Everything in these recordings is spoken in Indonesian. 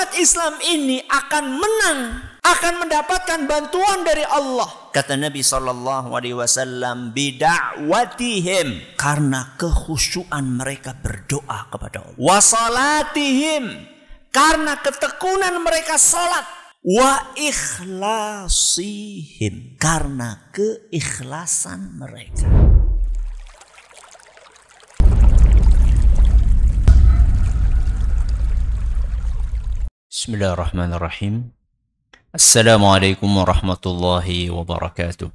umat Islam ini akan menang, akan mendapatkan bantuan dari Allah. Kata Nabi SAW, bida'watihim, karena kekhusyuan mereka berdoa kepada Allah. Wasalatihim, karena ketekunan mereka salat. Wa ikhlasihim, karena keikhlasan mereka. Bismillahirrahmanirrahim. Assalamualaikum warahmatullahi wabarakatuh.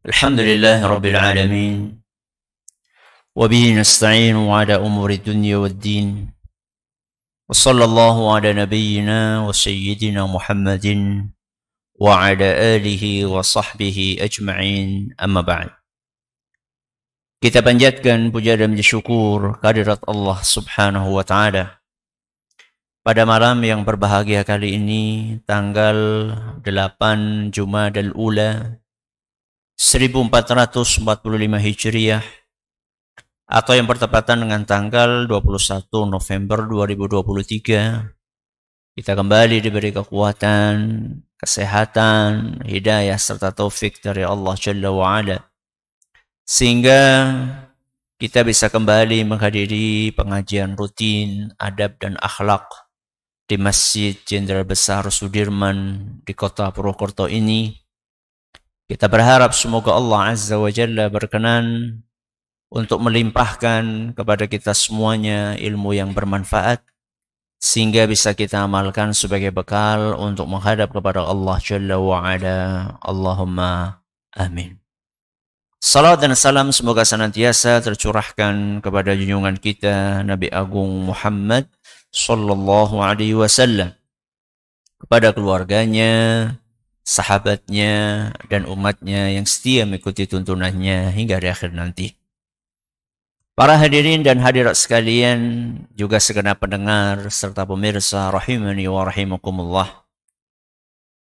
Alhamdulillahi rabbil alamin. Wabihi nasta'inu ala umuri dunya waddin. Wa sallallahu ala nabiyyina wa sayyidina Muhammadin wa ala alihi wa sahbihi ajma'in, amma ba'd. Kita panjatkan puja dan syukur kehadirat Allah Subhanahu wa Ta'ala pada malam yang berbahagia kali ini, tanggal 8 Jumadal Ula 1445 Hijriah, atau yang bertepatan dengan tanggal 21 November 2023. Kita kembali diberi kekuatan, kesehatan, hidayah serta taufik dari Allah Jalla wa'ala, sehingga kita bisa kembali menghadiri pengajian rutin adab dan akhlak di Masjid Jenderal Besar Sudirman di kota Purwokerto ini. Kita berharap semoga Allah Azza wa Jalla berkenan untuk melimpahkan kepada kita semuanya ilmu yang bermanfaat, sehingga bisa kita amalkan sebagai bekal untuk menghadap kepada Allah Jalla wa'ala. Allahumma amin. Salam dan salam semoga senantiasa tercurahkan kepada junjungan kita Nabi Agung Muhammad sallallahu alaihi wasallam, kepada keluarganya, sahabatnya, dan umatnya yang setia mengikuti tuntunannya hingga di akhir nanti. Para hadirin dan hadirat sekalian, juga segenap pendengar serta pemirsa rahimani wa rahimakumullah.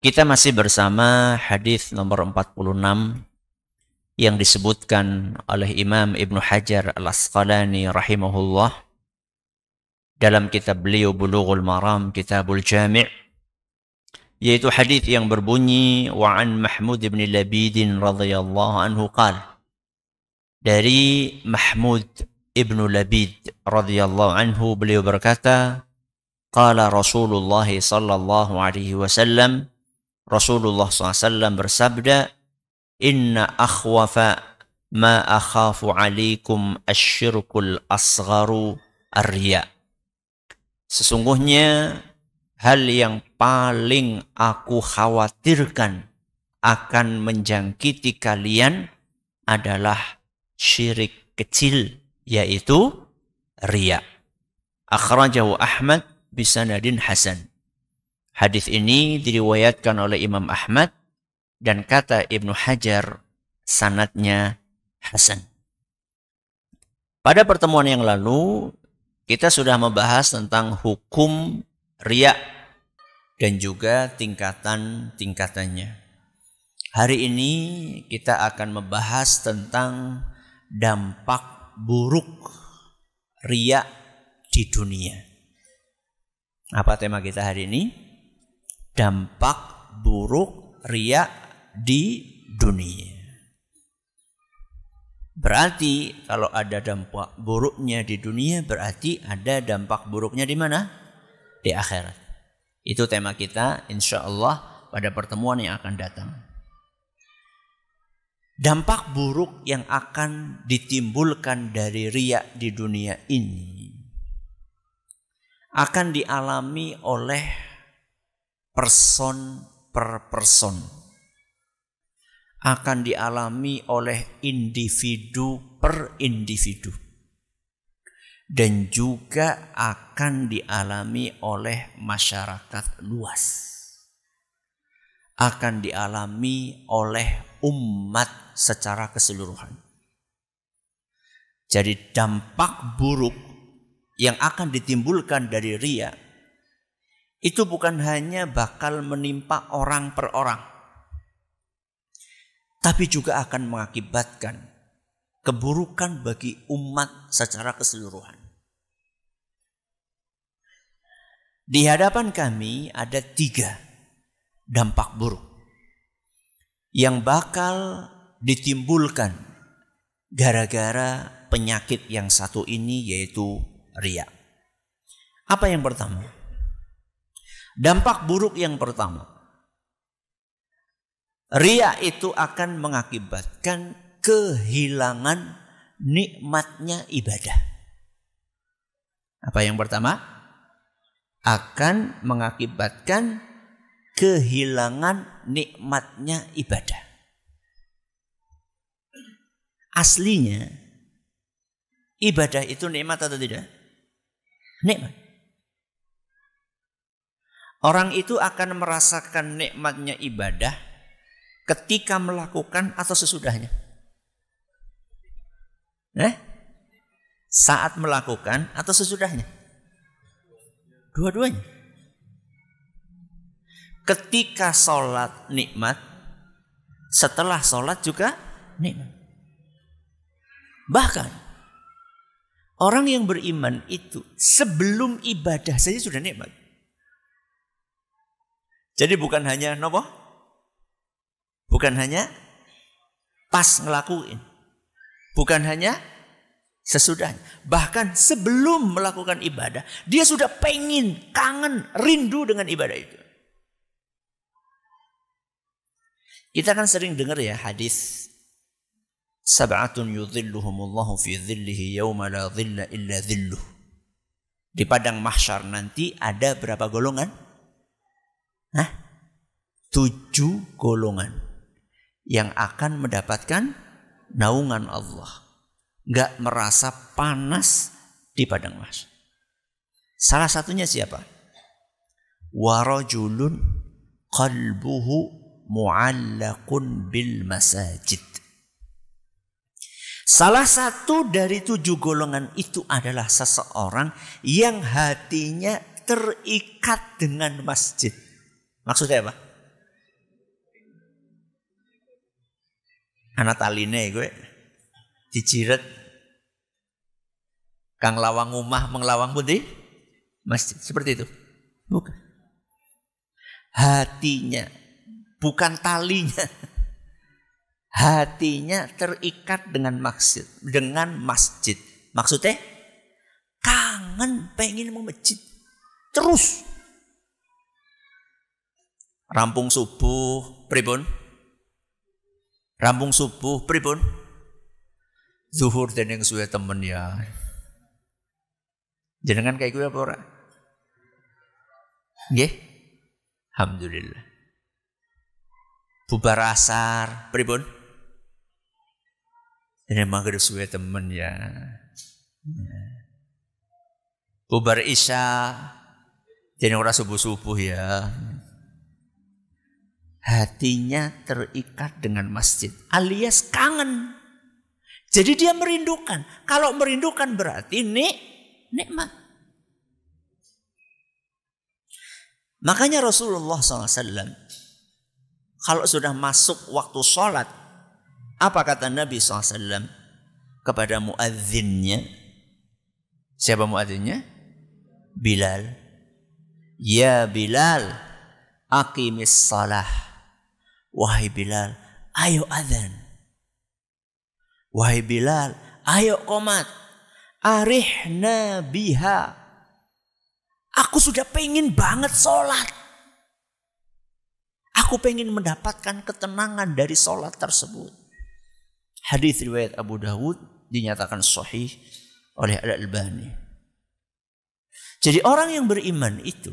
Kita masih bersama hadis nomor 46 yang disebutkan oleh Imam Ibnu Hajar Al-Asqalani rahimahullah dalam kitab beliau Bulughul Maram Kitabul Jami', yaitu hadis yang berbunyi wa an Mahmud ibn Labid radhiyallahu anhu qala, dari Mahmud ibn Labid radhiyallahu anhu beliau berkata, qala Rasulullah sallallahu alaihi wasallam, Rasulullah SAW bersabda, inna akhwafa ma akhafu alaikum asyirkul asgharu ar-riya. Sesungguhnya hal yang paling aku khawatirkan akan menjangkiti kalian adalah syirik kecil, yaitu riya. Akhrajahu Ahmad bisanadin hasan. Hadis ini diriwayatkan oleh Imam Ahmad, dan kata Ibnu Hajar sanadnya hasan. Pada pertemuan yang lalu kita sudah membahas tentang hukum riya dan juga tingkatan-tingkatannya. Hari ini kita akan membahas tentang dampak buruk riya di dunia. Apa tema kita hari ini? Dampak buruk riya di dunia. Berarti kalau ada dampak buruknya di dunia, berarti ada dampak buruknya di mana? Di akhirat. Itu tema kita insyaallah pada pertemuan yang akan datang. Dampak buruk yang akan ditimbulkan dari riya di dunia ini akan dialami oleh person per person, akan dialami oleh individu per individu, dan juga akan dialami oleh masyarakat luas, akan dialami oleh umat secara keseluruhan. Jadi dampak buruk yang akan ditimbulkan dari riya itu bukan hanya bakal menimpa orang per orang, tapi juga akan mengakibatkan keburukan bagi umat secara keseluruhan. Di hadapan kami ada 3 dampak buruk yang bakal ditimbulkan gara-gara penyakit yang satu ini, yaitu riya. Apa yang pertama? Dampak buruk yang pertama, riya itu akan mengakibatkan kehilangan nikmatnya ibadah. Apa yang pertama? Akan mengakibatkan kehilangan nikmatnya ibadah. Aslinya ibadah itu nikmat atau tidak? Nikmat. Orang itu akan merasakan nikmatnya ibadah ketika melakukan atau sesudahnya. Saat melakukan atau sesudahnya? Dua-duanya. Ketika sholat nikmat, setelah sholat juga nikmat. Bahkan orang yang beriman itu sebelum ibadah saja sudah nikmat. Jadi bukan hanya nopo, bukan hanya pas ngelakuin, bukan hanya sesudahnya. Bahkan sebelum melakukan ibadah, dia sudah pengen, kangen, rindu dengan ibadah itu. Kita kan sering dengar ya hadis, sab'atun yudhilluhumullahu fi dhillihi yawma la dhilla illa dhilluh. Di padang mahsyar nanti ada berapa golongan? 7 golongan yang akan mendapatkan naungan Allah. Gak merasa panas di padang mahsyar. Salah satunya siapa? Warajulun qalbuhu mu'allaqun bil masajid. Salah satu dari 7 golongan itu adalah seseorang yang hatinya terikat dengan masjid. Maksudnya apa? Anak taline gue dijiret kang lawang umah menglawang putih masjid. Seperti itu. Bukan. Hatinya, bukan talinya. Hatinya terikat dengan masjid. Dengan masjid. Maksudnya kangen, pengen mau masjid. Terus. Rampung subuh, pripun? Rampung subuh, pripun? Zuhur dening suwe temen ya. Jenengan kayak gue apa ora? Nggih. Alhamdulillah. Bubar asar, pripun? Dene magrib suwe temen ya. Bubar isya, dene ora subuh-subuh ya. Hatinya terikat dengan masjid, alias kangen. Jadi dia merindukan. Kalau merindukan berarti nikmat. Makanya Rasulullah SAW kalau sudah masuk waktu sholat, apa kata Nabi SAW kepada muadzinnya? Siapa muadzinnya? Bilal. Ya Bilal, aqimis salah. Wahai Bilal, ayo adzan. Wahai Bilal, ayo qomat. Arihna biha. Aku sudah pengen banget sholat. Aku pengen mendapatkan ketenangan dari sholat tersebut. Hadis riwayat Abu Dawud dinyatakan sahih oleh Al-Albani. Jadi orang yang beriman itu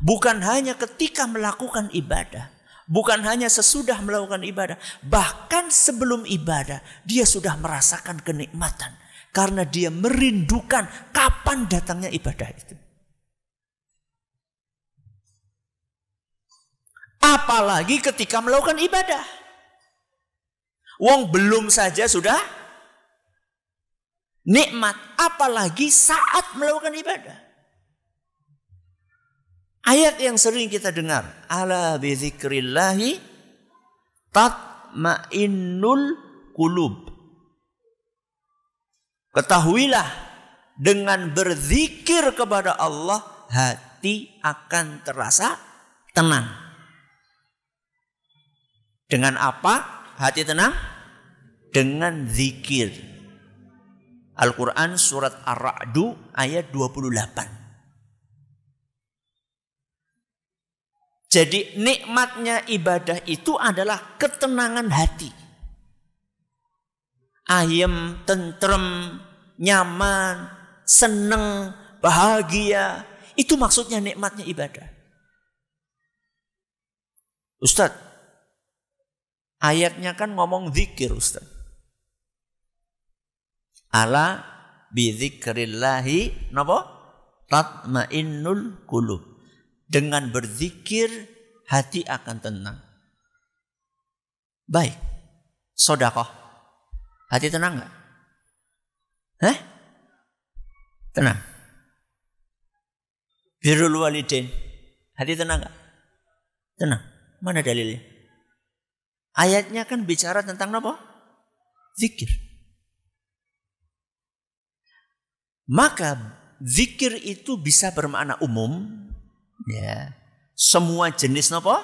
bukan hanya ketika melakukan ibadah, bukan hanya sesudah melakukan ibadah, bahkan sebelum ibadah dia sudah merasakan kenikmatan. Karena dia merindukan kapan datangnya ibadah itu. Apalagi ketika melakukan ibadah. Wong belum saja sudah nikmat. Apalagi saat melakukan ibadah. Ayat yang sering kita dengar. Ala bizikrillahi tatma'innul qulub. Ketahuilah dengan berzikir kepada Allah hati akan terasa tenang. Dengan apa hati tenang? Dengan zikir. Al-Quran surat Ar-Ra'du ayat 28. Jadi nikmatnya ibadah itu adalah ketenangan hati. Ayem, tentrem, nyaman, seneng, bahagia. Itu maksudnya nikmatnya ibadah. Ustaz, ayatnya kan ngomong zikir, Ustaz. Ala bidzikrillahi napa? Tatmainnul qulub. Dengan berzikir hati akan tenang. Baik. Sedekah. Hati tenang enggak? Tenang. Birrul walidain. Hati tenang enggak? Tenang. Mana dalilnya? Ayatnya kan bicara tentang apa? Zikir. Maka zikir itu bisa bermakna umum, ya. Semua jenis apa?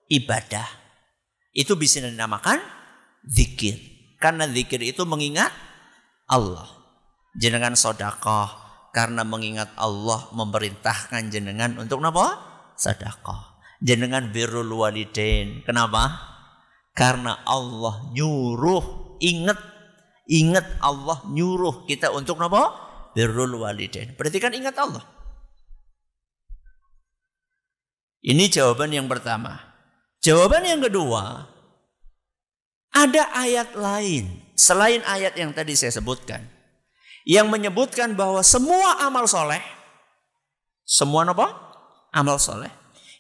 Ibadah. Itu bisa dinamakan zikir. Karena zikir itu mengingat Allah. Jenengan sedekah karena mengingat Allah memerintahkan jenengan untuk apa? Sedekah. Jenengan birrul walidain. Kenapa? Karena Allah nyuruh, ingat Allah nyuruh kita untuk apa? Birrul walidain. Berarti kan ingat Allah. Ini jawaban yang pertama. Jawaban yang kedua, ada ayat lain selain ayat yang tadi saya sebutkan, yang menyebutkan bahwa semua amal soleh, semua apa? Amal soleh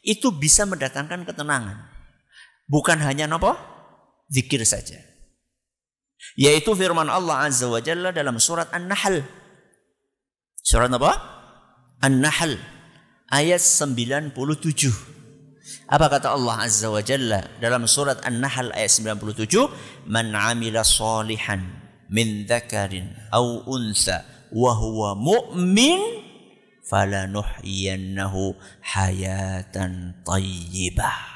itu bisa mendatangkan ketenangan. Bukan hanya apa? Zikir saja. Yaitu firman Allah Azza wa Jalla dalam surat An-Nahl. Surat apa? An-Nahl ayat 97. Apa kata Allah Azza wa Jalla dalam surat An-Nahl ayat 97? Man 'amila shalihan min dzakarin aw unsa wa huwa mu'min falanuhyiyannahu hayatan thayyibah.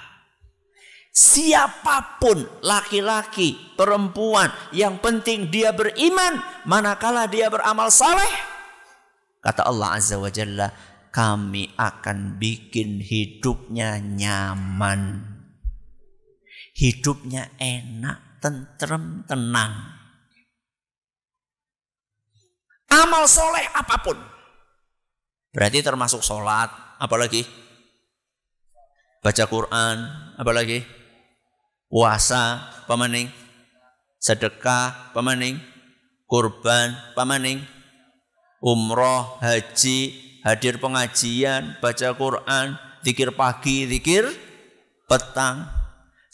Siapapun laki-laki, perempuan, yang penting dia beriman manakala dia beramal saleh. Kata Allah Azza wa Jalla, kami akan bikin hidupnya nyaman. Hidupnya enak, tentrem, tenang. Amal soleh apapun. Berarti termasuk sholat, apalagi? Baca Quran, apalagi? Puasa, pamaning? Sedekah, pamaning? Kurban, pamaning? Umroh, haji, hadir pengajian, baca Quran, zikir pagi, zikir petang.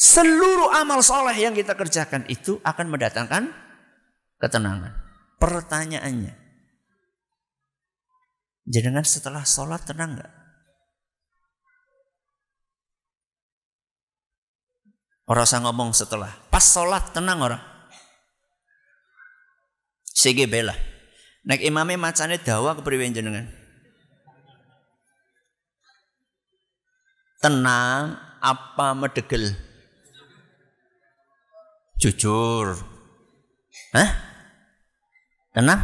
Seluruh amal soleh yang kita kerjakan itu akan mendatangkan ketenangan. Pertanyaannya, jenengan setelah sholat tenang enggak? Orang usah ngomong setelah. Pas sholat tenang orang. Sige bela. Nek imame macane dawa kepriwe jenengan? Tenang apa medegel? Jujur. Tenang?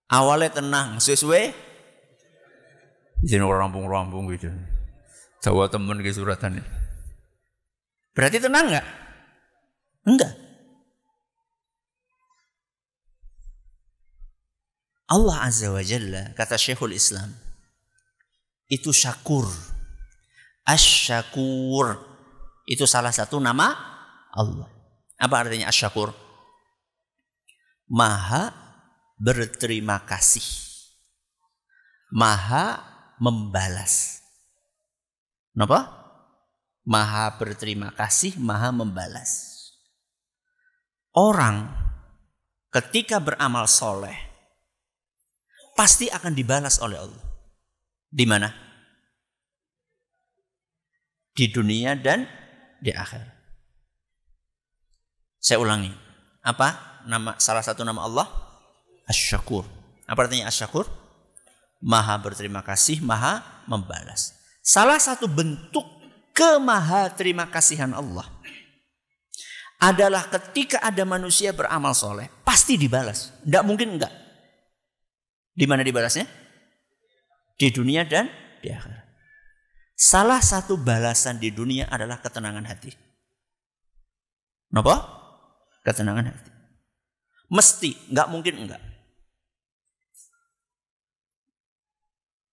Awalnya tenang, sesuai izin rampung-rampung gitu. Dawa temen ke suratan. Berarti tenang enggak? Enggak. Allah Azza wa Jalla, kata Syekhul Islam, itu syakur. Asy-syakur itu salah satu nama Allah. Apa artinya asy-syakur? Maha berterima kasih. Maha membalas. Kenapa? Maha berterima kasih, maha membalas. Orang ketika beramal soleh pasti akan dibalas oleh Allah. Di mana? Di dunia dan di akhirat. Saya ulangi. Apa nama salah satu nama Allah? Asy-Syakur. Apa artinya Asy-Syakur? Maha berterima kasih, maha membalas. Salah satu bentuk kemaha terima kasihan Allah adalah ketika ada manusia beramal soleh, pasti dibalas. Tidak mungkin enggak. Di mana dibalasnya? Di dunia dan di akhirat. Salah satu balasan di dunia adalah ketenangan hati. Kenapa? Ketenangan hati. Mesti, enggak mungkin enggak.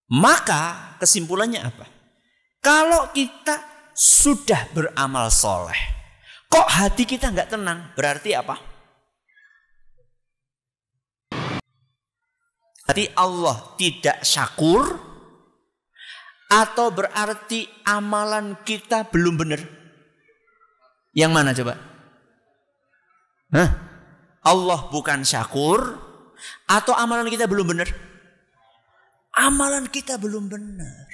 Maka kesimpulannya apa? Kalau kita sudah beramal soleh, kok hati kita enggak tenang? Berarti apa? Berarti Allah tidak syakur, atau berarti amalan kita belum benar? Yang mana coba? Allah bukan syakur, atau amalan kita belum benar? Amalan kita belum benar.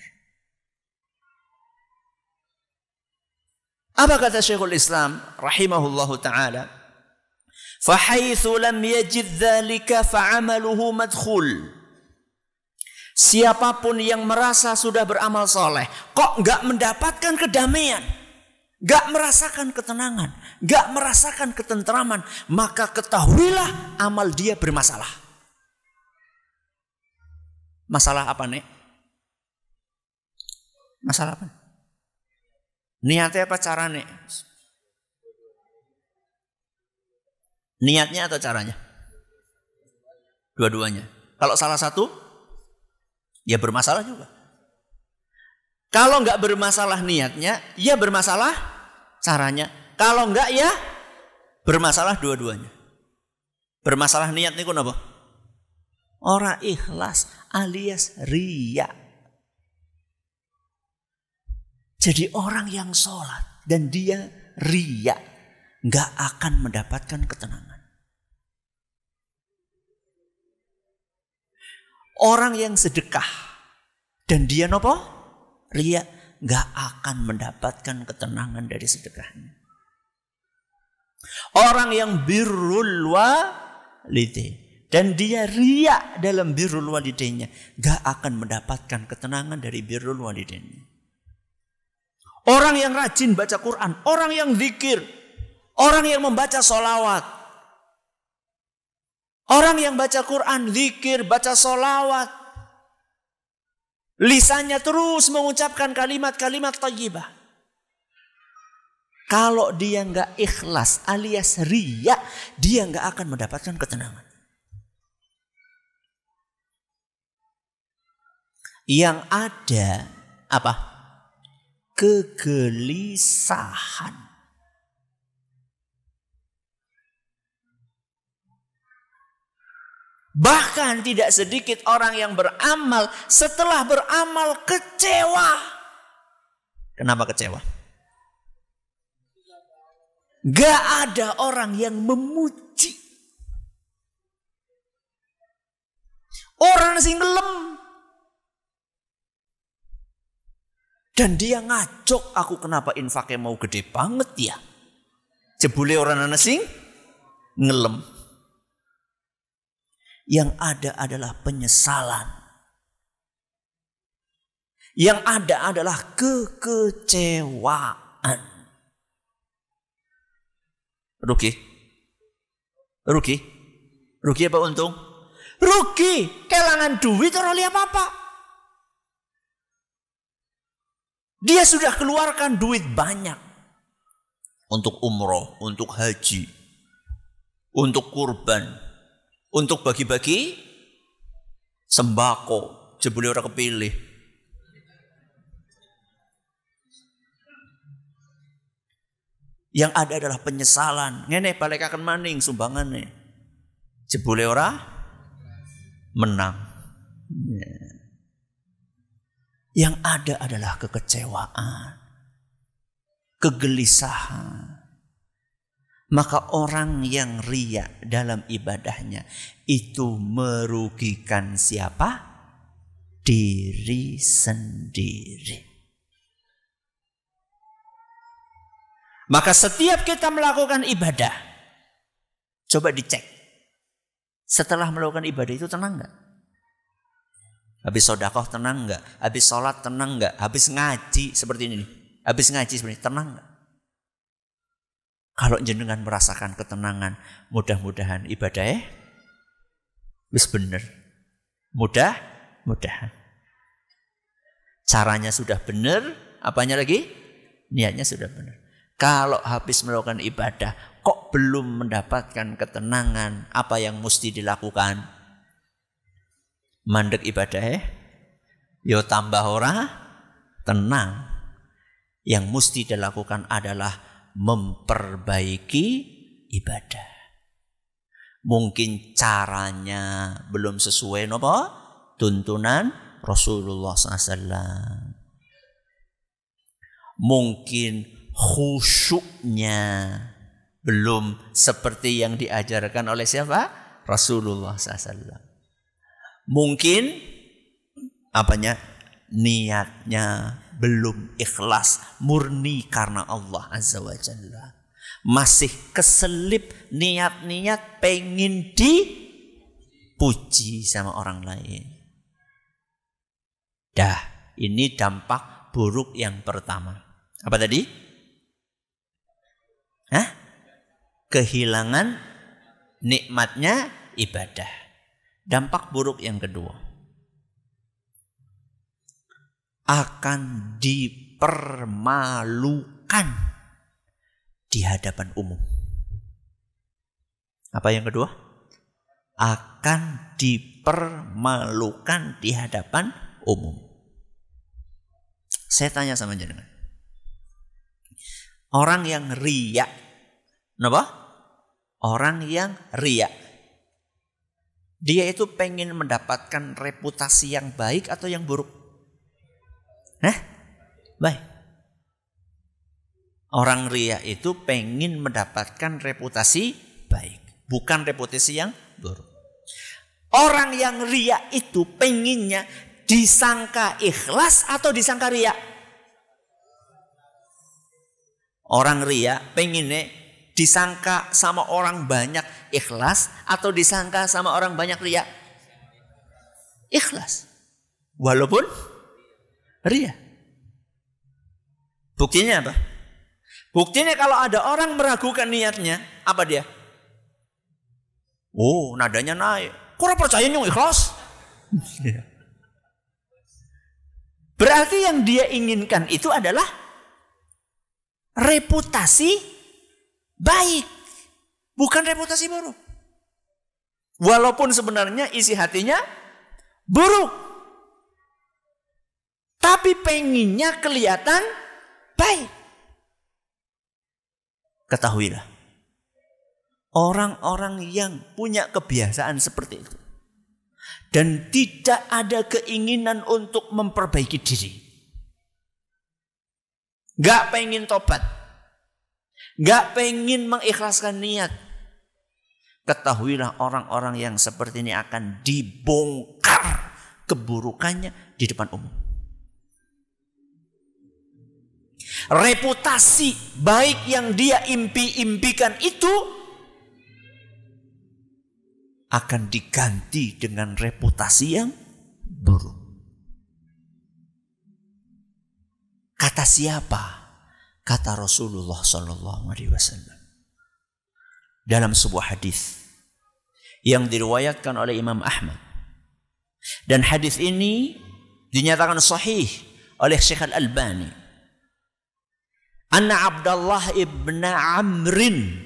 Apa kata Syekhul Islam rahimahullahu ta'ala? Fahaitsu lam yajid dzalika fa'amaluhu madkhul. Siapapun yang merasa sudah beramal soleh, kok enggak mendapatkan kedamaian, enggak merasakan ketenangan, enggak merasakan ketentraman, maka ketahuilah amal dia bermasalah. Masalah apa, Nek? Masalah apa? Niatnya apa cara, Nek? Niatnya atau caranya? Dua-duanya. Kalau salah satu, ya bermasalah juga. Kalau enggak bermasalah niatnya, ya bermasalah caranya. Kalau enggak, ya bermasalah dua-duanya. Bermasalah niat niku napa? Ora ikhlas alias riya. Jadi orang yang sholat dan dia riya nggak akan mendapatkan ketenangan. Orang yang sedekah dan dia nopo riya nggak akan mendapatkan ketenangan dari sedekahnya. Orang yang birrul walidain dan dia riya dalam birrul walidainnya, gak akan mendapatkan ketenangan dari birrul walidainnya. Orang yang rajin baca Quran, orang yang zikir, orang yang membaca sholawat, orang yang baca Quran, zikir, baca sholawat, lisannya terus mengucapkan kalimat-kalimat thayyibah. Kalau dia gak ikhlas alias riya, dia gak akan mendapatkan ketenangan. Yang ada apa? Kegelisahan. Bahkan tidak sedikit orang yang beramal, setelah beramal kecewa. Kenapa kecewa? Gak ada orang yang memuji. Orang sing ngelem. Dan dia ngajok, aku kenapa infaknya mau gede banget ya? Jebule orang sing ngelem. Yang ada adalah penyesalan. Yang ada adalah kekecewaan. Rugi? Rugi? Rugi apa untung? Rugi, kelangan duit orang lihat apa-apa. Dia sudah keluarkan duit banyak untuk umroh, untuk haji, untuk kurban, untuk bagi-bagi sembako, jebule ora kepilih. Yang ada adalah penyesalan. Ngene balik akan maning sumbangannya. Jebule ora menang. Yang ada adalah kekecewaan, kegelisahan. Maka orang yang riya dalam ibadahnya itu merugikan siapa? Diri sendiri. Maka setiap kita melakukan ibadah, coba dicek. Setelah melakukan ibadah itu tenang enggak? Habis sedekah tenang enggak? Habis sholat tenang enggak? Habis ngaji seperti ini. Habis ngaji seperti ini, tenang enggak? Kalau jenengan merasakan ketenangan, mudah-mudahan ibadah wis bener. Mudah-mudahan. Caranya sudah benar, apanya lagi? Niatnya sudah benar. Kalau habis melakukan ibadah, kok belum mendapatkan ketenangan, apa yang mesti dilakukan? Mandek ibadah yo tambah ora tenang. Yang mesti dilakukan adalah memperbaiki ibadah. Mungkin caranya belum sesuai nopo tuntunan Rasulullah SAW. Mungkin khusyuknya belum seperti yang diajarkan oleh siapa? Rasulullah SAW. Mungkin niatnya belum ikhlas, murni karena Allah Azza wa Jalla. Masih keselip niat-niat pengen dipuji sama orang lain. Dah, ini dampak buruk yang pertama. Apa tadi? Kehilangan nikmatnya ibadah. Dampak buruk yang kedua, akan dipermalukan di hadapan umum. Apa yang kedua? Akan dipermalukan di hadapan umum. Saya tanya sama jenengan. Orang yang riya, kenapa? Orang yang riya, dia itu pengen mendapatkan reputasi yang baik atau yang buruk? Baik. Orang riya itu pengen mendapatkan reputasi baik, bukan reputasi yang buruk. Orang yang riya itu pengennya disangka ikhlas atau disangka riya? Orang riya pengennya disangka sama orang banyak ikhlas atau disangka sama orang banyak riya? Ikhlas. Walaupun riya. Buktinya apa? Buktinya kalau ada orang meragukan niatnya, apa dia? Oh, nadanya naik. Kok percaya nyung ikhlas? Berarti yang dia inginkan itu adalah reputasi baik, bukan reputasi buruk. Walaupun sebenarnya isi hatinya buruk, tapi penginnya kelihatan baik. Ketahuilah, orang-orang yang punya kebiasaan seperti itu dan tidak ada keinginan untuk memperbaiki diri, gak pengen tobat, gak pengen mengikhlaskan niat, ketahuilah orang-orang yang seperti ini akan dibongkar keburukannya di depan umum. Reputasi baik yang dia impi-impikan itu akan diganti dengan reputasi yang buruk. Kata siapa? Kata Rasulullah SAW dalam sebuah hadis yang diriwayatkan oleh Imam Ahmad, dan hadis ini dinyatakan sahih oleh Syekh Al-Albani. Anna Abdullah ibn Amrin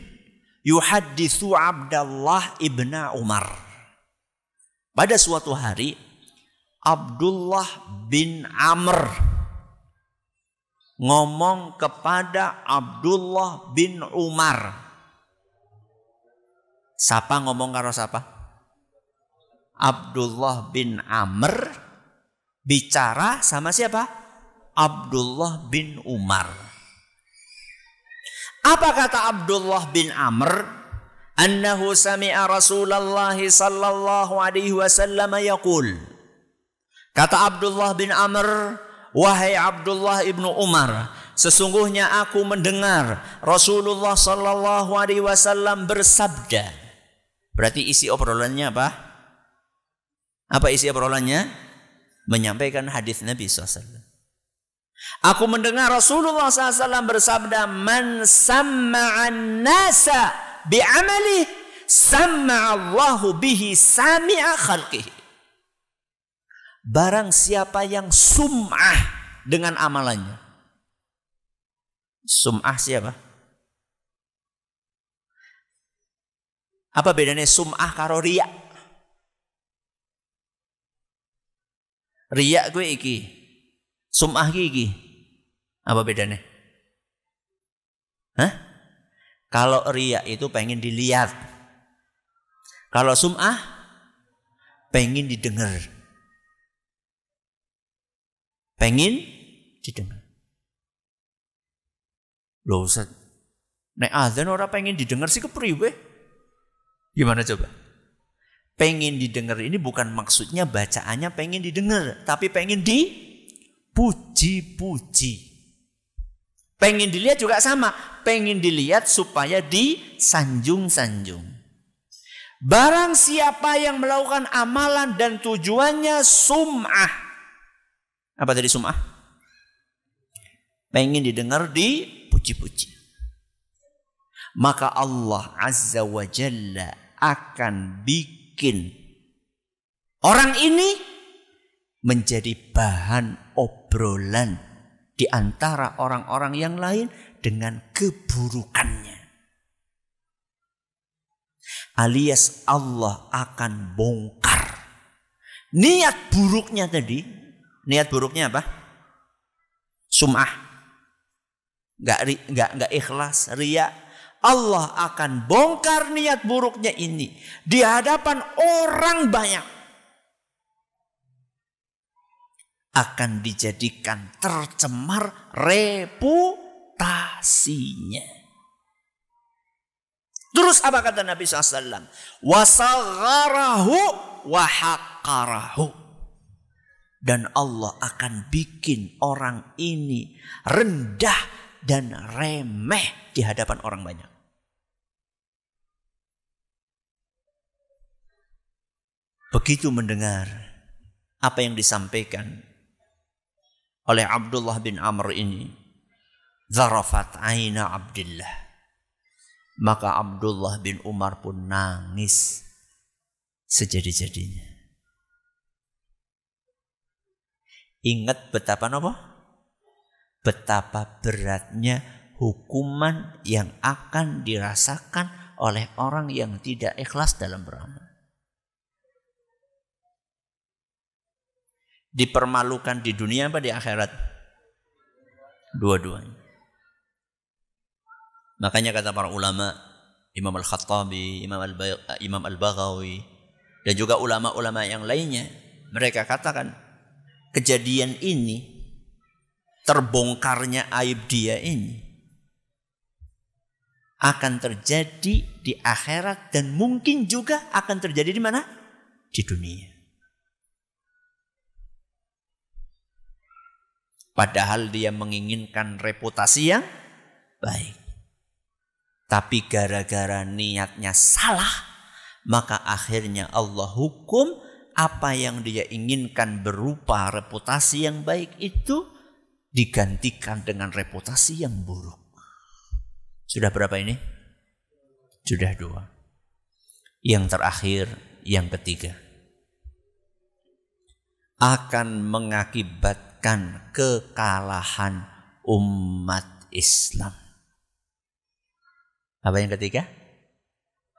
yuhaddithu Abdullah ibn Umar. Pada suatu hari Abdullah bin Amr ngomong kepada Abdullah bin Umar. Siapa ngomong karo siapa? Abdullah bin Amr bicara sama siapa? Abdullah bin Umar. Apa kata Abdullah bin Amr? Annahu sami'a Rasulullah sallallahu alaihi wasallam yaqul. Kata Abdullah bin Amr, wahai Abdullah ibnu Umar, sesungguhnya aku mendengar Rasulullah sallallahu alaihi wasallam bersabda. Berarti isi obrolannya apa? Apa isi obrolannya? menyampaikan hadis Nabi SAW. Aku mendengar Rasulullah SAW bersabda, "Man samma'an nasa bi'amali, samma'allahu bihi sami'a khalqihi." Barang siapa yang sum'ah dengan amalannya. Sum'ah siapa? Apa bedanya sum'ah karo riya? Riya gue iki. Sum'ah iki. Apa bedanya? Hah? Kalau riya itu pengen dilihat. Kalau sum'ah pengen didengar. Pengen didengar. Loh Ustaz, nek azan orang pengen didengar sih kepriwe? Gimana coba? Pengen didengar ini bukan maksudnya bacaannya pengen didengar, tapi pengen dipuji-puji. Pengen dilihat juga sama, pengen dilihat supaya disanjung-sanjung. Barang siapa yang melakukan amalan dan tujuannya sum'ah. Apa tadi sum'ah? Pengen didengar, dipuji-puji. Maka Allah Azza wa Jalla akan bikin orang ini menjadi bahan obrolan di antara orang-orang yang lain dengan keburukannya. Alias Allah akan bongkar niat buruknya tadi. Niat buruknya apa? Sum'ah. Enggak ikhlas, riya. Allah akan bongkar niat buruknya ini di hadapan orang banyak. Akan dijadikan tercemar reputasinya. Terus apa kata Nabi SAW? Wasagharahu wahaqqarahu. Dan Allah akan bikin orang ini rendah dan remeh di hadapan orang banyak. Begitu mendengar apa yang disampaikan oleh Abdullah bin Amr ini, zarafat aina Abdullah. Maka Abdullah bin Umar pun nangis sejadi-jadinya. Ingat betapa apa? Betapa beratnya hukuman yang akan dirasakan oleh orang yang tidak ikhlas dalam beramal. Dipermalukan di dunia apa di akhirat? Dua-duanya. Makanya kata para ulama, Imam Al-Khattabi, Imam Al-Baghawi, dan juga ulama-ulama yang lainnya, mereka katakan kejadian ini, terbongkarnya aib dia ini, akan terjadi di akhirat dan mungkin juga akan terjadi di mana? Di dunia. Padahal dia menginginkan reputasi yang baik. Tapi gara-gara niatnya salah, maka akhirnya Allah hukum apa yang dia inginkan berupa reputasi yang baik itu digantikan dengan reputasi yang buruk. Sudah berapa ini? Sudah 2. Yang terakhir, yang ketiga. Akan mengakibatkan kekalahan umat Islam. Apa yang ketiga?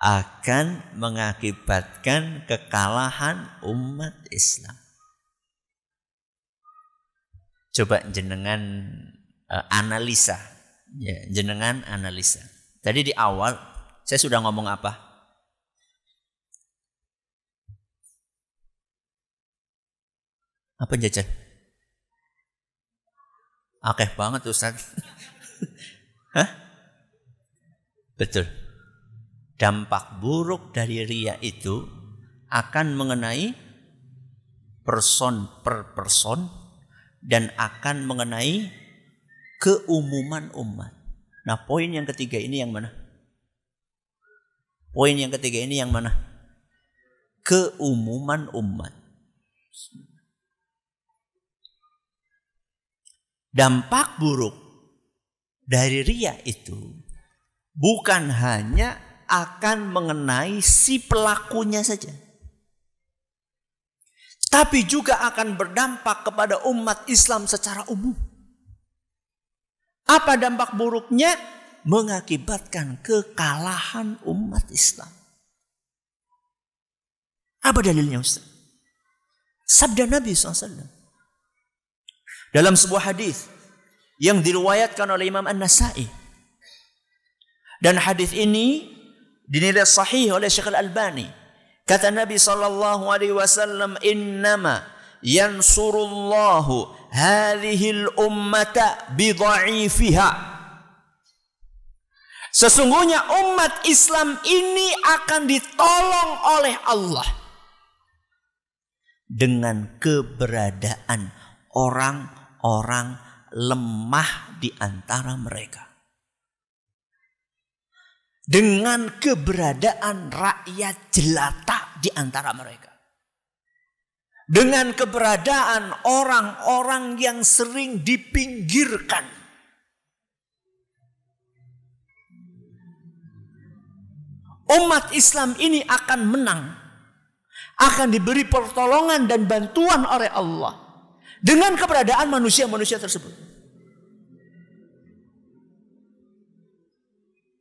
Akan mengakibatkan kekalahan umat Islam. Coba jenengan analisa. Ya, jenengan analisa. Tadi di awal saya sudah ngomong apa? Apa jajan? Akeh banget Ustaz. Hah? Betul. Dampak buruk dari riya itu akan mengenai person per person dan akan mengenai keumuman umat. Nah, poin yang ketiga ini yang mana? Poin yang ketiga ini yang mana? Keumuman umat. dampak buruk dari riya itu bukan hanya akan mengenai si pelakunya saja, tapi juga akan berdampak kepada umat Islam secara umum. Apa dampak buruknya? Mengakibatkan kekalahan umat Islam. Apa dalilnya, Ustaz? Sabda Nabi SAW dalam sebuah hadis yang diriwayatkan oleh Imam An-Nasa'i, dan hadis ini dinilai sahih oleh Syekh Al-Albani. Kata Nabi SAW, innama yansurullahu hadhil ummata bidha'ifiha. Sesungguhnya umat Islam ini akan ditolong oleh Allah dengan keberadaan orang-orang lemah di antara mereka. Dengan keberadaan rakyat jelata di antara mereka. Dengan keberadaan orang-orang yang sering dipinggirkan. Umat Islam ini akan menang. Akan diberi pertolongan dan bantuan oleh Allah. Dengan keberadaan manusia-manusia tersebut.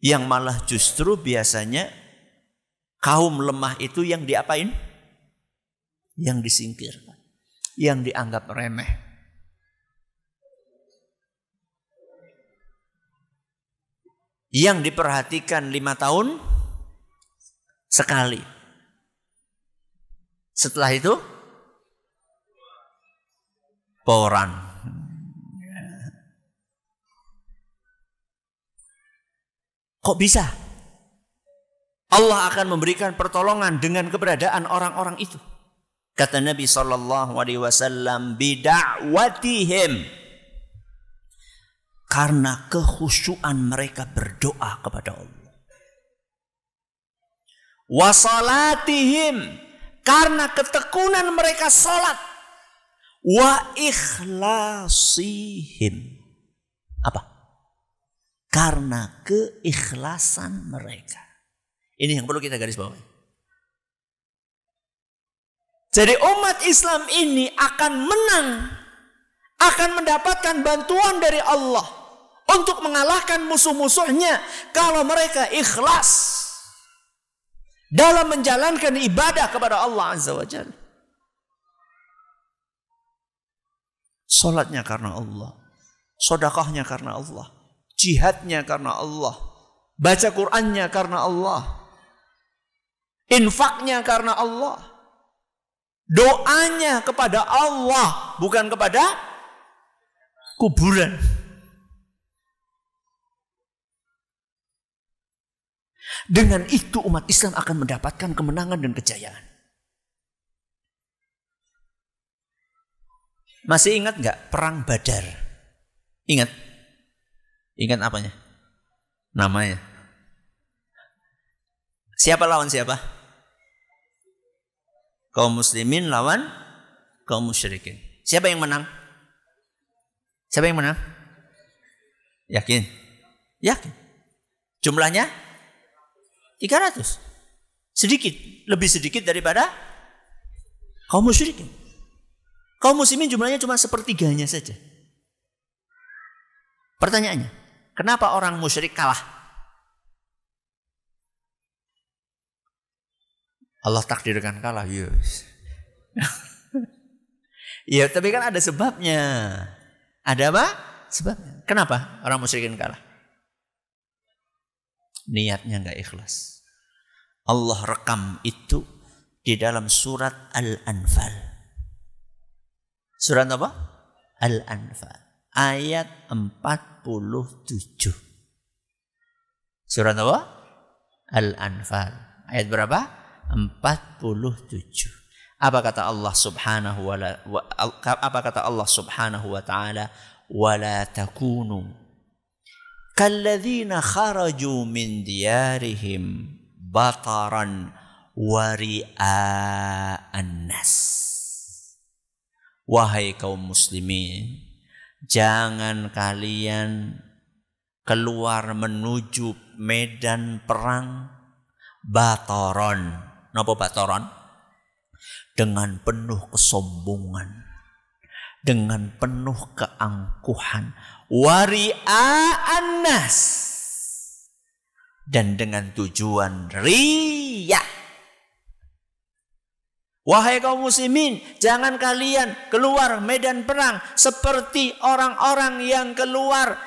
Yang malah justru biasanya kaum lemah itu yang diapain? Yang disingkirkan, yang dianggap remeh. Yang diperhatikan 5 tahun sekali. Setelah itu poran. Kok bisa? Allah akan memberikan pertolongan dengan keberadaan orang-orang itu. Kata Nabi SAW, bida'watihim. Karena kekhusyuan mereka berdoa kepada Allah. Wasalatihim. Karena ketekunan mereka salat. Wa ikhlasihim. Apa? Karena keikhlasan mereka. Ini yang perlu kita garis bawahi. Jadi umat Islam ini akan menang, akan mendapatkan bantuan dari Allah untuk mengalahkan musuh-musuhnya kalau mereka ikhlas dalam menjalankan ibadah kepada Allah Azza wa Jalla. Salatnya karena Allah, sedekahnya karena Allah, jihadnya karena Allah, baca Qur'annya karena Allah, infaknya karena Allah, doanya kepada Allah, bukan kepada kuburan. Dengan itu umat Islam akan mendapatkan kemenangan dan kejayaan. Masih ingat nggak perang Badar? Ingat? Ingat apanya? Namanya. Siapa lawan siapa? Kaum muslimin lawan kaum musyrikin. Siapa yang menang? Siapa yang menang? Yakin? Yakin. Jumlahnya 300. Sedikit, lebih sedikit daripada kaum musyrikin. Kaum muslimin jumlahnya cuma sepertiganya saja. Pertanyaannya, kenapa orang musyrik kalah? Allah takdirkan kalah, yes. Ya, tapi kan ada sebabnya. Ada apa? Sebabnya. Kenapa orang musyrikin kalah? Niatnya enggak ikhlas. Allah rekam itu di dalam surat Al-Anfal. Surat apa? Al-Anfal. Ayat 47. Surat apa? Al-Anfal. Ayat berapa? 47. Apa kata Allah Subhanahu wa ta'ala? Wala takunu kalladzina kharaju min diyarihim bataran wari'an nas. Wahai kaum muslimin, Jangan kalian keluar menuju medan perang batoron. Napa batoron? Dengan penuh kesombongan, dengan penuh keangkuhan, wari'a'an nas, dan dengan tujuan riya. Wahai kaum muslimin, jangan kalian keluar medan perang seperti orang-orang yang keluar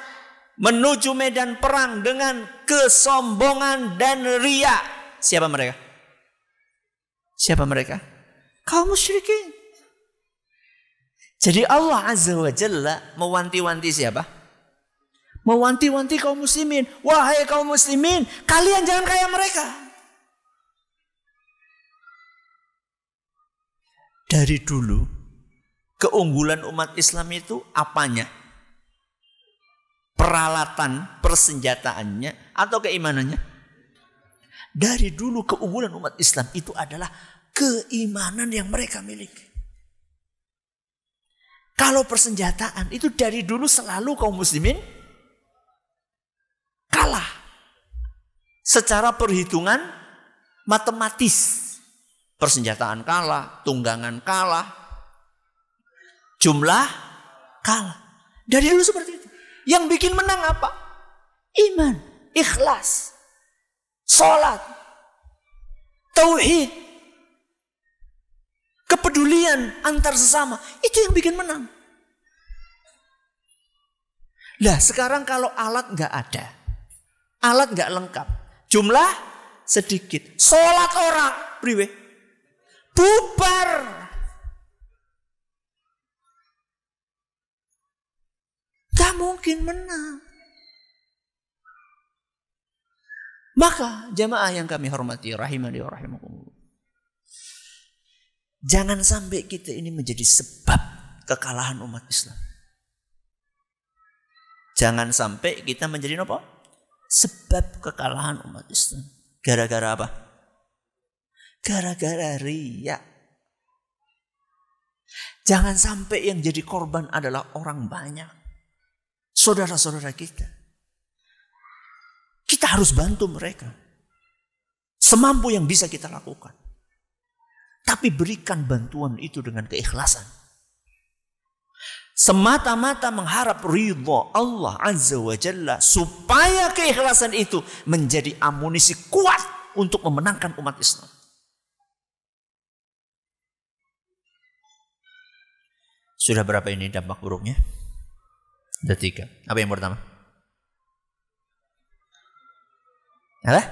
menuju medan perang dengan kesombongan dan riya. Siapa mereka? Siapa mereka? Kaum musyrikin. Jadi Allah Azza wa Jalla mewanti-wanti siapa? Mewanti-wanti kaum muslimin. Wahai kaum muslimin, kalian jangan kayak mereka. Dari dulu, keunggulan umat Islam itu apanya? Peralatan, persenjataannya, atau keimanannya? Dari dulu keunggulan umat Islam itu adalah keimanan yang mereka miliki. Kalau persenjataan itu dari dulu selalu kaum muslimin kalah. Secara perhitungan matematis. Persenjataan kalah, tunggangan kalah, jumlah kalah. Dari dulu seperti itu. Yang bikin menang apa? Iman, ikhlas, sholat, tauhid, kepedulian antar sesama. Itu yang bikin menang. Lah sekarang kalau alat nggak ada, alat nggak lengkap, jumlah sedikit, sholat orang, priwe, bubar. Gak mungkin menang. Maka jamaah yang kami hormati, rahimani wa rahimakumullah, jangan sampai kita ini menjadi sebab kekalahan umat Islam. Jangan sampai kita menjadi apa? Sebab kekalahan umat Islam. Gara-gara apa? Gara-gara riya. Jangan sampai yang jadi korban adalah orang banyak. Saudara-saudara kita. Kita harus bantu mereka. Semampu yang bisa kita lakukan. Tapi berikan bantuan itu dengan keikhlasan. Semata-mata mengharap ridha Allah Azza wa Jalla. Supaya keikhlasan itu menjadi amunisi kuat untuk memenangkan umat Islam. Sudah berapa ini dampak buruknya? Sudah 3. Apa yang pertama? Apa?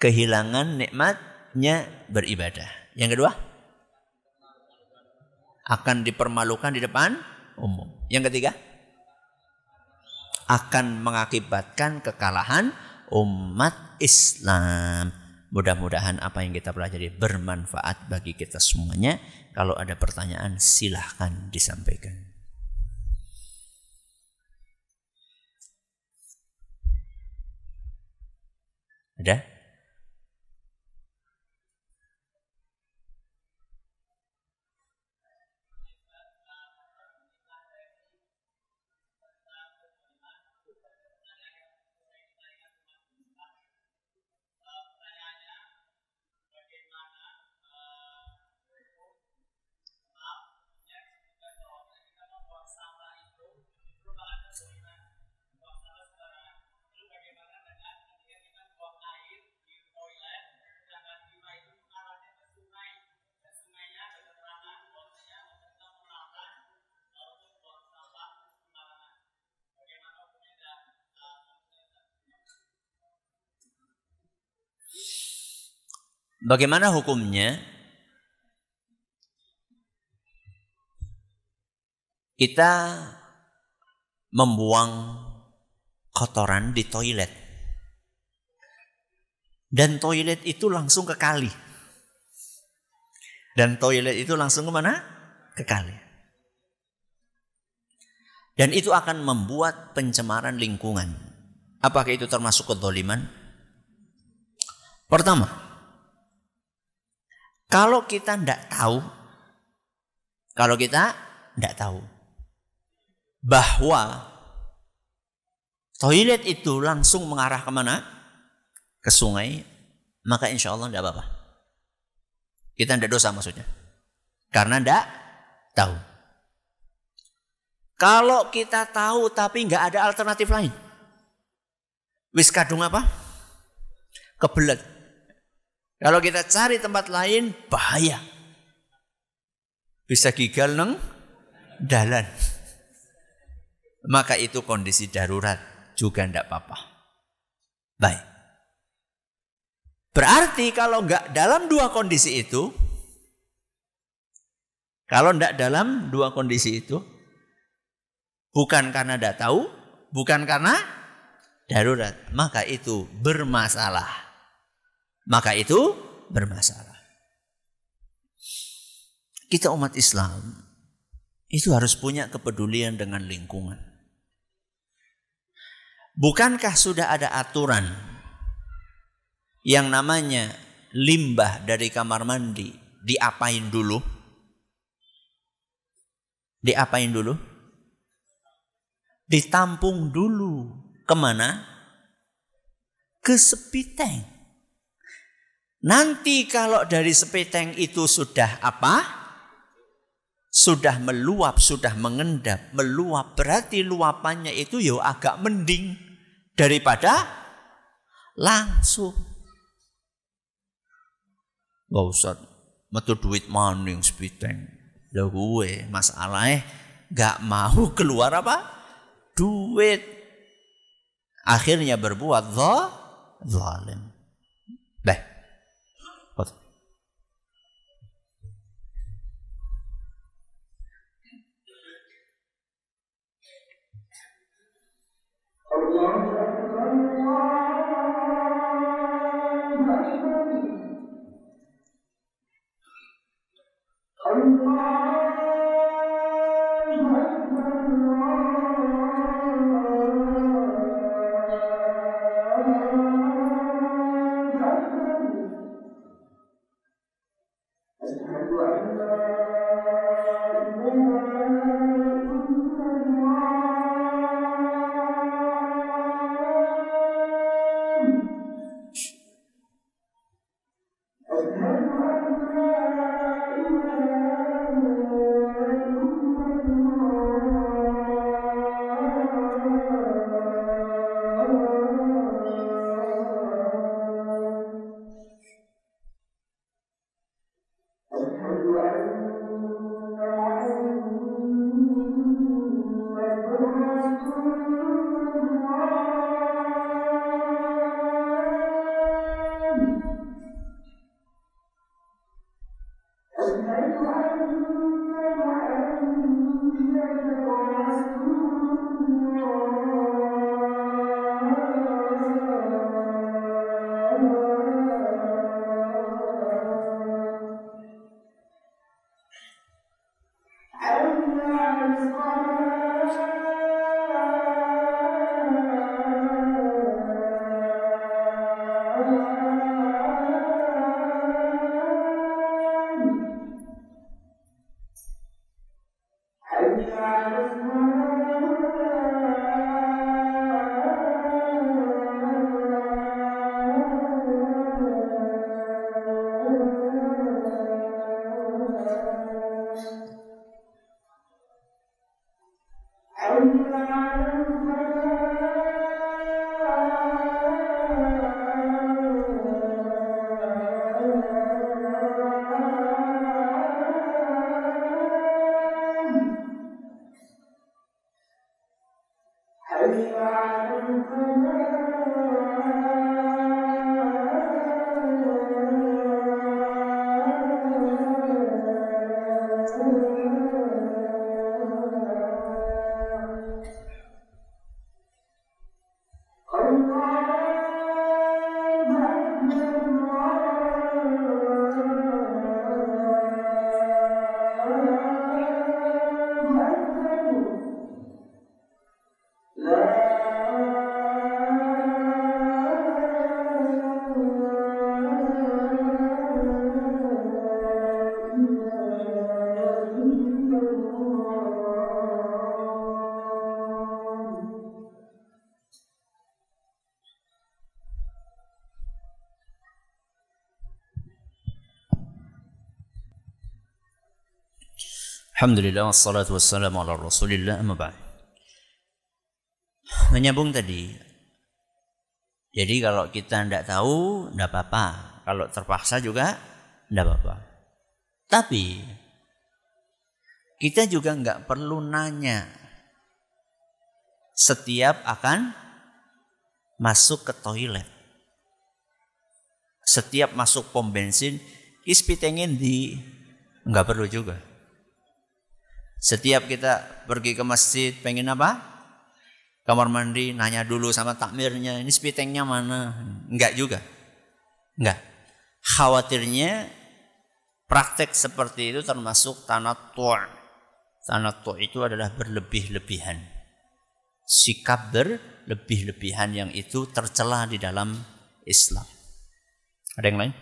Kehilangan nikmatnya beribadah. Yang kedua? Akan dipermalukan di depan umum. Yang ketiga? Akan mengakibatkan kekalahan umat Islam. Mudah-mudahan apa yang kita pelajari bermanfaat bagi kita semuanya. Kalau ada pertanyaan silahkan disampaikan. Ada? Bagaimana hukumnya kita membuang kotoran di toilet dan toilet itu langsung ke kali dan toilet itu langsung ke mana? Ke kali. Dan itu akan membuat pencemaran lingkungan. Apakah itu termasuk kedzaliman? Pertama, kalau kita tidak tahu, kalau kita tidak tahu bahwa toilet itu langsung mengarah kemana? Ke sungai, maka insya Allah tidak apa-apa. Kita tidak dosa maksudnya. Karena tidak tahu. Kalau kita tahu tapi nggak ada alternatif lain, wis kadung apa? Kebelet. Kalau kita cari tempat lain, bahaya. Bisa gigal neng dalan. Maka itu kondisi darurat juga tidak apa-apa. Baik. Berarti kalau nggak dalam dua kondisi itu, kalau tidak dalam dua kondisi itu, bukan karena tidak tahu, bukan karena darurat, maka itu bermasalah. Maka itu bermasalah. Kita umat Islam itu harus punya kepedulian dengan lingkungan. Bukankah sudah ada aturan yang namanya limbah dari kamar mandi diapain dulu? Diapain dulu? Ditampung dulu. Kemana? Ke sepiteng. Nanti kalau dari sepiteng itu sudah apa? Sudah meluap, sudah mengendap. Meluap berarti luapannya itu ya agak mending daripada langsung. Gak usah metu duit maning sepiteng. Lah gue masalahnya gak mau keluar apa? Duit. Akhirnya berbuat zalim. Baik. Alhamdulillah wassalatu wassalamu ala Rasulillah amma ba'd. Menyambung tadi. Jadi kalau kita tidak tahu tidak apa-apa, kalau terpaksa juga tidak apa-apa. Tapi kita juga nggak perlu nanya setiap akan masuk ke toilet. Setiap masuk pom bensin, ispitengin di nggak perlu juga. Setiap kita pergi ke masjid pengen apa? Kamar mandi, nanya dulu sama takmirnya, ini spitengnya mana? Enggak juga. Enggak. Khawatirnya praktek seperti itu termasuk tanattu'. Tanattu' itu adalah berlebih-lebihan. Sikap berlebih-lebihan yang itu tercela di dalam Islam. Ada yang lain?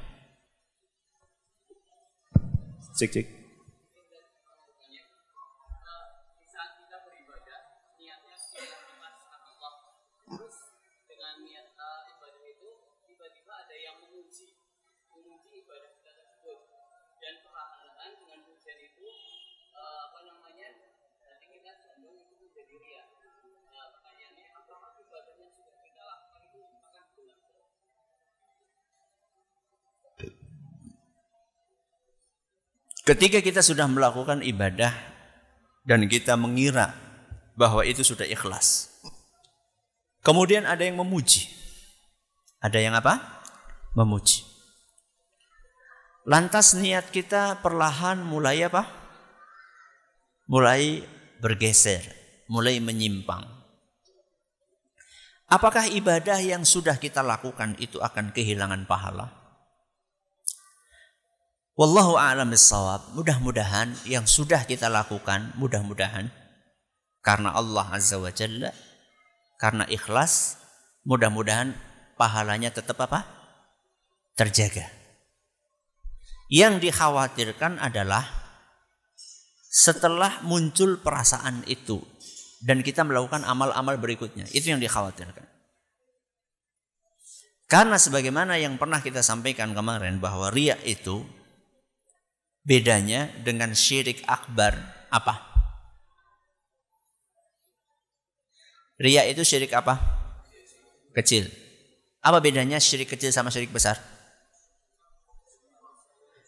Cek. Ketika kita sudah melakukan ibadah dan kita mengira bahwa itu sudah ikhlas, kemudian ada yang memuji. Ada yang apa? Memuji. Lantas niat kita perlahan mulai apa? Mulai bergeser, mulai menyimpang. Apakah ibadah yang sudah kita lakukan itu akan kehilangan pahala? Wallahu a'lam bissawab. Mudah-mudahan yang sudah kita lakukan, mudah-mudahan karena Allah Azza wa Jalla, karena ikhlas, mudah-mudahan pahalanya tetap apa? Terjaga. Yang dikhawatirkan adalah setelah muncul perasaan itu dan kita melakukan amal-amal berikutnya, itu yang dikhawatirkan. Karena sebagaimana yang pernah kita sampaikan kemarin bahwa riya itu bedanya dengan syirik akbar apa? Riya itu syirik apa? Kecil. Apa bedanya syirik kecil sama syirik besar?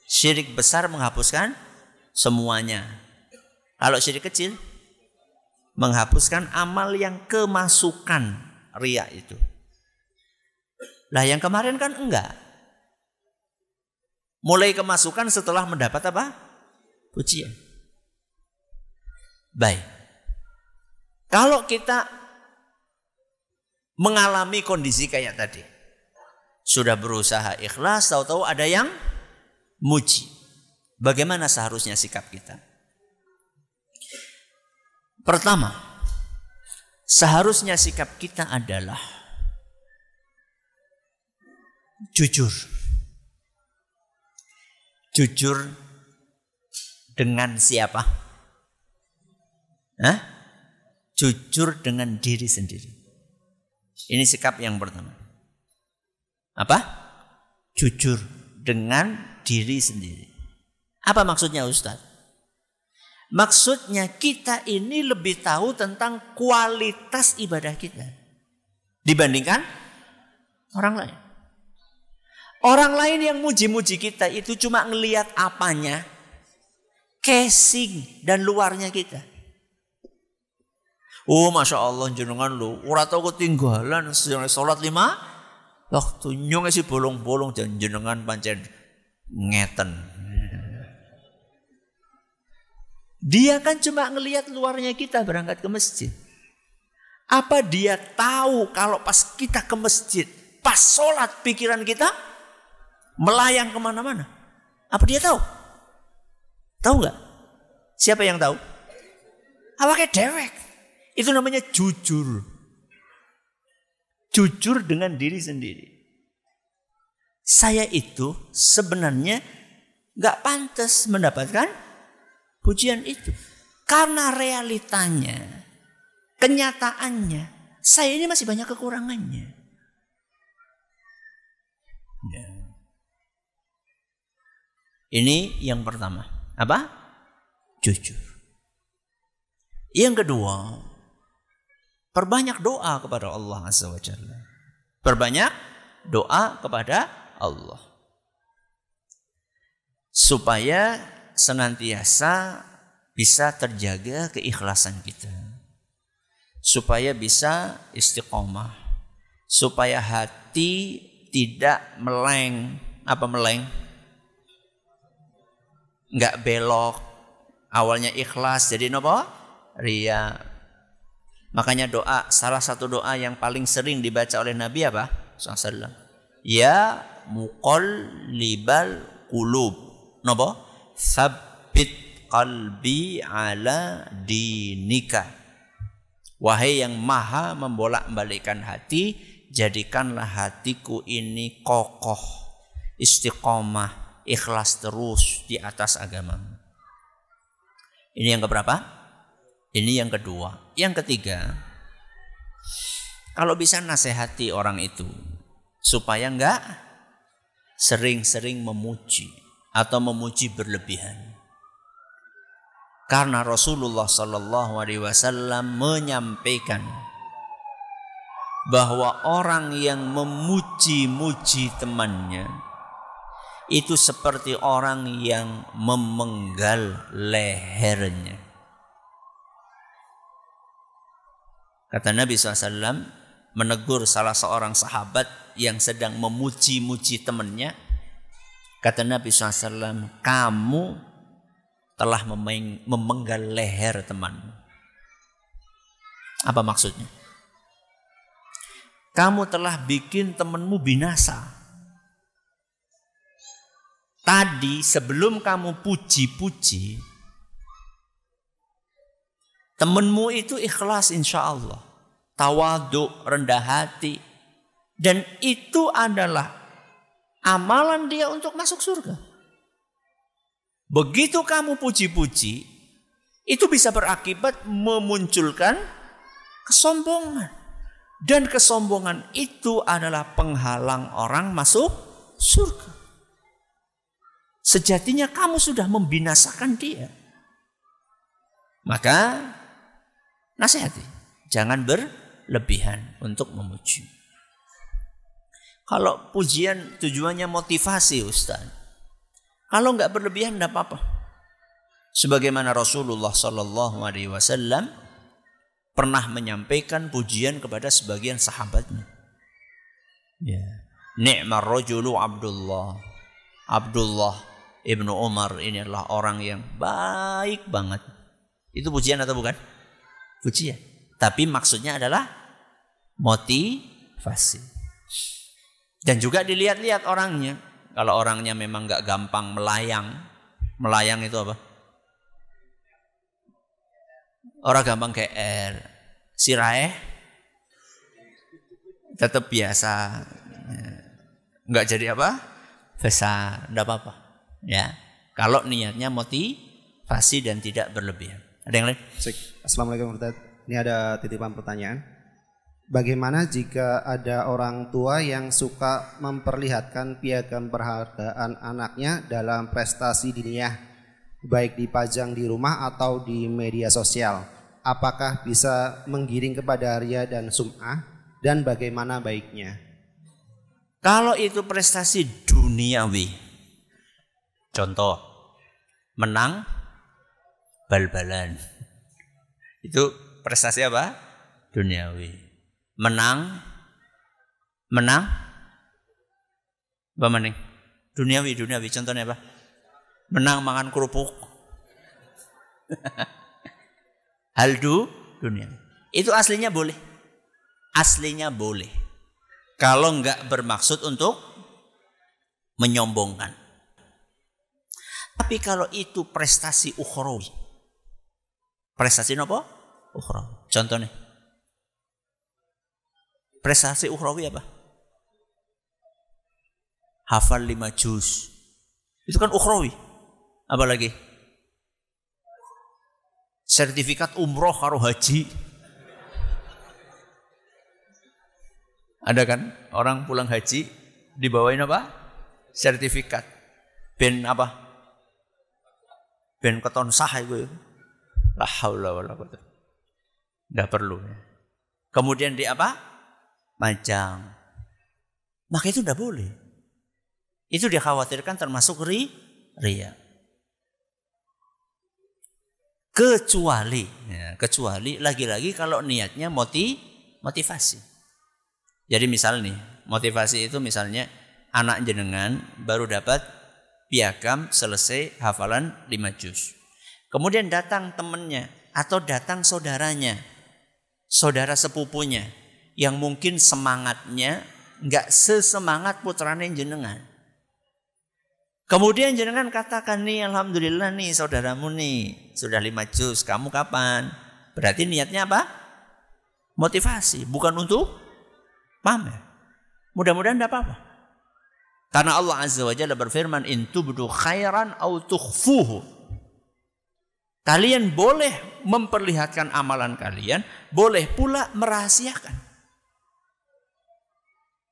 Syirik besar menghapuskan semuanya. Kalau syirik kecil menghapuskan amal yang kemasukan riya itu. Lah yang kemarin kan enggak. Mulai kemasukan setelah mendapat apa? Pujian. Baik. Kalau kita mengalami kondisi kayak tadi, sudah berusaha ikhlas, tahu-tahu ada yang muji. Bagaimana seharusnya sikap kita? Pertama, seharusnya sikap kita adalah jujur. Jujur dengan siapa? Jujur dengan diri sendiri. Ini sikap yang pertama. Apa? Jujur dengan diri sendiri. Apa maksudnya Ustaz? Maksudnya kita ini lebih tahu tentang kualitas ibadah kita dibandingkan orang lain. Orang lain yang muji-muji kita itu cuma ngelihat apanya, casing dan luarnya kita. Oh, masya Allah jenengan lu, ora tau ketinggalan sholat 5 waktu nyong si bolong-bolong dan jenengan pancen ngeten. Dia kan cuma ngelihat luarnya kita berangkat ke masjid. Apa dia tahu kalau pas kita ke masjid, pas sholat pikiran kita melayang kemana-mana? Apa dia tahu? Tahu nggak? Siapa yang tahu? Awake dewek. Itu namanya jujur. Jujur dengan diri sendiri. Saya itu sebenarnya nggak pantas mendapatkan pujian itu. Karena realitanya, kenyataannya, saya ini masih banyak kekurangannya. Ya. Ini yang pertama. Apa? Jujur. Yang kedua, perbanyak doa kepada Allah Azza wa Jalla. Perbanyak doa kepada Allah. Supaya senantiasa bisa terjaga keikhlasan kita. Supaya bisa istiqomah. Supaya hati tidak meleng. Apa meleng? Enggak belok. Awalnya ikhlas jadi apa? Ria. Makanya doa, salah satu doa yang paling sering dibaca oleh Nabi apa? SAW. Ya muqallibal qulub. Napa? Tsabbit qalbi ala dinika. Wahai yang maha membolak-balikkan hati, jadikanlah hatiku ini kokoh, istiqomah, ikhlas terus di atas agama. Ini yang keberapa? Ini yang kedua. Yang ketiga, kalau bisa nasihati orang itu supaya enggak sering-sering memuji atau memuji berlebihan. Karena Rasulullah Sallallahu Alaihi Wasallam menyampaikan bahwa orang yang memuji-muji temannya itu seperti orang yang memenggal lehernya. Kata Nabi SAW menegur salah seorang sahabat yang sedang memuji-muji temannya. Kata Nabi SAW, kamu telah memenggal leher temanmu. Apa maksudnya? Kamu telah bikin temanmu binasa. Tadi sebelum kamu puji-puji, temanmu itu ikhlas insya Allah. Tawaduk, rendah hati. Dan itu adalah amalan dia untuk masuk surga. Begitu kamu puji-puji, itu bisa berakibat memunculkan kesombongan. Dan kesombongan itu adalah penghalang orang masuk surga. Sejatinya kamu sudah membinasakan dia. Maka nasihati, jangan berlebihan untuk memuji. Kalau pujian tujuannya motivasi, Ustaz. Kalau enggak berlebihan enggak apa-apa. Sebagaimana Rasulullah Sallallahu Alaihi Wasallam pernah menyampaikan pujian kepada sebagian sahabatnya. Ya. Ni'mar rajulu Abdullah. Abdullah ibnu Umar ini adalah orang yang baik banget. Itu pujian atau bukan? Pujian. Tapi maksudnya adalah motivasi. Dan juga dilihat-lihat orangnya. Kalau orangnya memang gak gampang melayang. Melayang itu apa? Orang gampang kayak air. Sirahe tetap biasa. Gak jadi apa? Besar. Tidak apa-apa. Ya. Kalau niatnya motivasi dan tidak berlebihan. Ada yang lain? Assalamualaikum warahmatullahi wabarakatuh. Ini ada titipan pertanyaan. Bagaimana jika ada orang tua yang suka memperlihatkan piagam penghargaan anaknya dalam prestasi diniyah, baik dipajang di rumah atau di media sosial? Apakah bisa menggiring kepada ria dan sum'ah, dan bagaimana baiknya? Kalau itu prestasi duniawi, contoh menang bal-balan, itu prestasi apa? Duniawi. Menang apa maning? Duniawi, contohnya apa? Menang makan kerupuk. Haldu duniawi. Itu aslinya boleh. Aslinya boleh. Kalau enggak bermaksud untuk menyombongkan. Tapi kalau itu prestasi ukhrawi. Prestasi apa? Ukhrawi. Contohnya prestasi ukhrawi apa? Hafal 5 juz. Itu kan ukhrawi. Apa lagi? Sertifikat umroh karo haji. Ada kan orang pulang haji dibawain apa? Sertifikat. Ben apa? Ben keton sah itu. La haula wala quwwata. Nggak perlu. Kemudian di apa? Pajang. Maka itu tidak boleh. Itu dikhawatirkan termasuk riya. Kecuali lagi-lagi kalau niatnya motivasi. Jadi misal nih, motivasi itu misalnya anak jenengan baru dapat piagam selesai hafalan 5 juz. Kemudian datang temannya atau datang saudaranya, saudara sepupunya yang mungkin semangatnya nggak sesemangat putrane jenengan. Kemudian jenengan katakan nih, alhamdulillah nih saudaramu nih sudah 5 juz, kamu kapan? Berarti niatnya apa? Motivasi, bukan untuk pamer. Mudah-mudahan tidak apa-apa. Karena Allah Azza wa Jalla berfirman, in tubdu khairan au tukhfuhu. Kalian boleh memperlihatkan amalan kalian, boleh pula merahasiakan.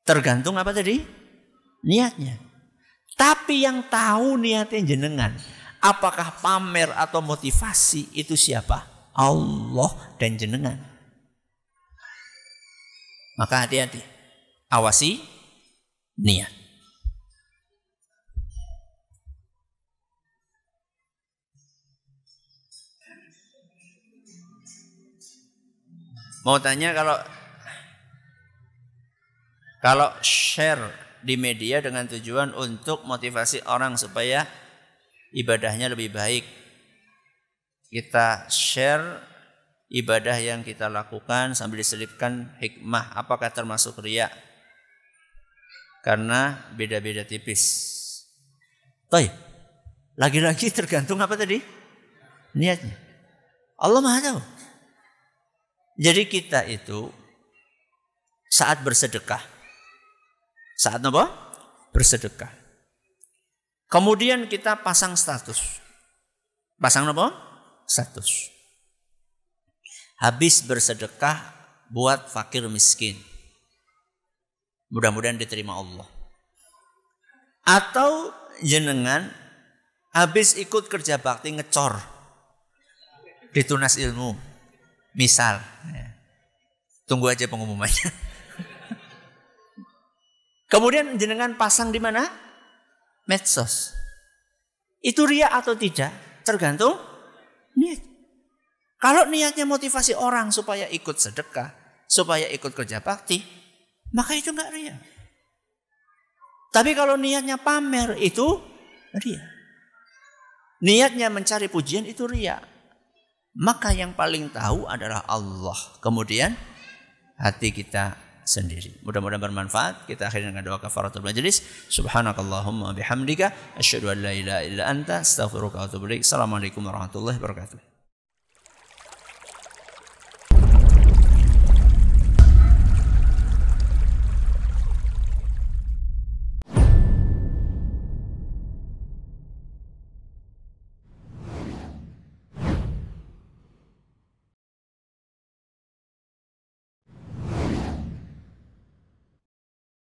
Tergantung apa tadi? Niatnya. Tapi yang tahu niatnya jenengan, apakah pamer atau motivasi, itu siapa? Allah dan jenengan. Maka hati-hati, awasi niat. Mau tanya, kalau share di media dengan tujuan untuk motivasi orang supaya ibadahnya lebih baik, kita share ibadah yang kita lakukan sambil diselipkan hikmah, apakah termasuk riya? Karena beda-beda tipis. Baik, lagi-lagi tergantung apa tadi? Niatnya. Allah Maha tahu. Jadi kita itu saat bersedekah, saat apa? Bersedekah. Kemudian kita pasang status. Pasang apa? Status. Habis bersedekah buat fakir miskin. Mudah-mudahan diterima Allah. Atau jenengan habis ikut kerja bakti ngecor di Tunas Ilmu. Misal. Tunggu aja pengumumannya. Kemudian jenengan pasang di mana? Medsos. Itu riya atau tidak? Tergantung niat. Kalau niatnya motivasi orang supaya ikut sedekah, supaya ikut kerja bakti, maka itu enggak riya. Tapi kalau niatnya pamer, itu riya. Niatnya mencari pujian, itu riya. Maka yang paling tahu adalah Allah. Kemudian hati kita sendiri. Mudah-mudahan bermanfaat. Kita akhiri dengan doa kafaratul majlis. Subhanakallahumma bihamdika asyhadu an la ilaha illa anta astaghfiruka wa atubu ilaik. Assalamualaikum warahmatullahi wabarakatuh.